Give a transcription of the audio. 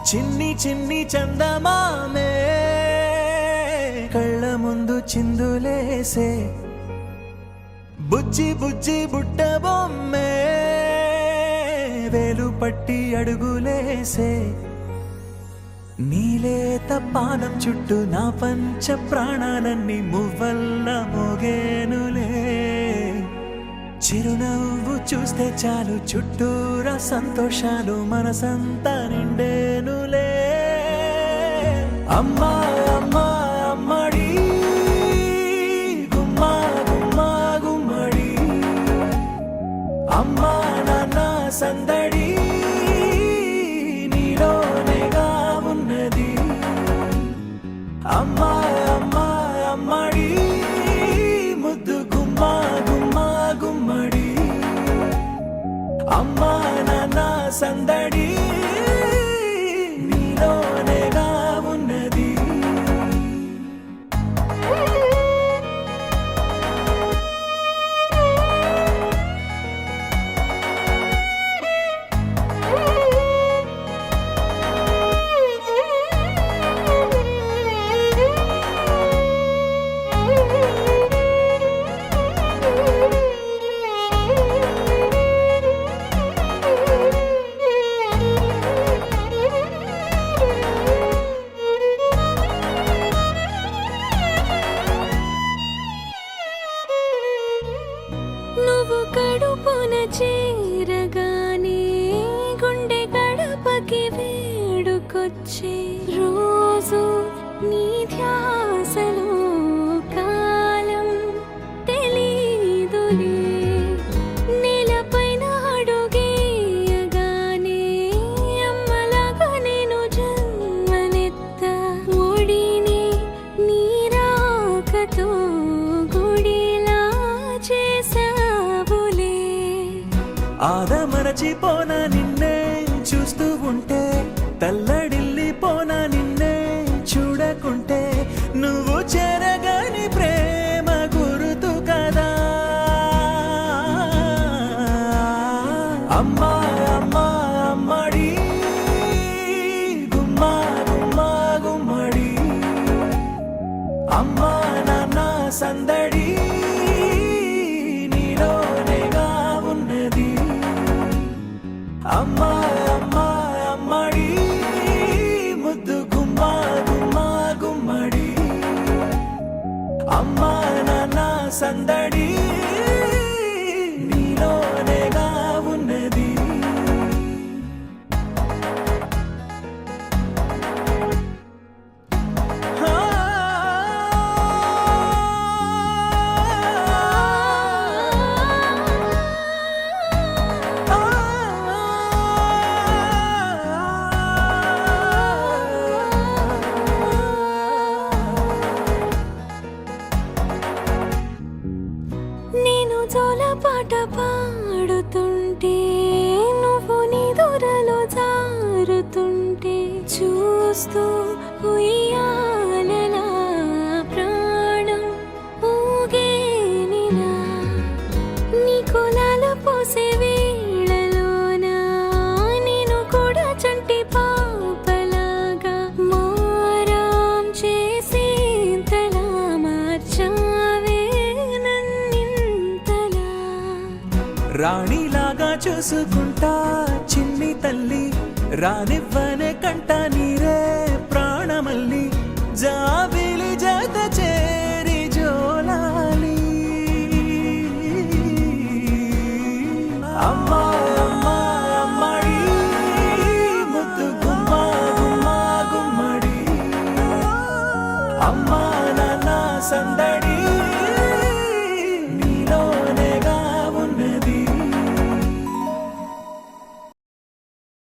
చిన్ని చిన్ని చందమామే కళ్ళ ముందు చిందులేసే బుజ్జి బుజ్జి బుట్ట బొమ్మే వేలు పట్టి అడుగులేసే నీలేత పానం చుట్టూ నా పంచ ప్రాణాలన్నీ మువ్వల్ల మోగేనులే చిరునవ్వు చూస్తే చాలు చుట్టూరా సంతోషాలు మనసంతా నిండేనులే అమ్మా అమ్మా అమ్మడి గుమ్మా గుమ్మా గుమ్మడి అమ్మా నాన్న సందడి నీలోనేగా ఉన్నది అమ్మా అమ్మా అమ్మడి ముద్దు గుమ్మా గుమ్మా గుమ్మడి అమ్మా నాన్న సందడి నీలోనేగా ఉన్నది నువ్వు కడుపున చేరగానే గుండె గడపకి వేడుకొచ్చే రోజు నీ ధ్యాసలో కాలం తెలీదులే నేలపైన అడుగేయగానే అమ్మలాగా నేను జన్మనెత్త ఒడిని నీ రాకతో గుడిలా చేసావులే ఆదమరచిపోనా నిన్నే చూస్తూ ఉంటే తల్లడిల్లిపోనా నిన్నే చూడకుంటే నువ్వు చెరగని ప్రేమ గురుతు కదా అమ్మా అమ్మా అమ్మడి గుమ్మా గుమ్మా గుమ్మడి అమ్మా నాన్న సందడి నీలోనేగా ఉన్నది అమ్మా అమ్మా అమ్మడి ముద్దు గుమ్మా గుమ్మా గుమ్మడి అమ్మా నాన్న సందడి నీలోనేగా ఉన్నది నేను జోలపాట పాడుతుంటే నువ్వు నీ దూరలో జారుతుంటే చూస్తూ ఉయ్యాలలా ప్రాణం ఊగేనిలా నీ కులాల పోసే వేళలోన నేను కూడా చంటి పాపలాగా మారాం చేసేంతలా మార్చావే నన్నింతలా రాణిలాగా చూసుకుంటా చిన్ని తల్లి రానివ్వనే కంట నీరే ప్రాణమల్లి జాబిలి జత చేరి జోలాలి అమ్మా అమ్మా అమ్మడి ముద్దు గుమ్మా గుమ్మా గుమ్మడి అమ్మా నాన్న సంద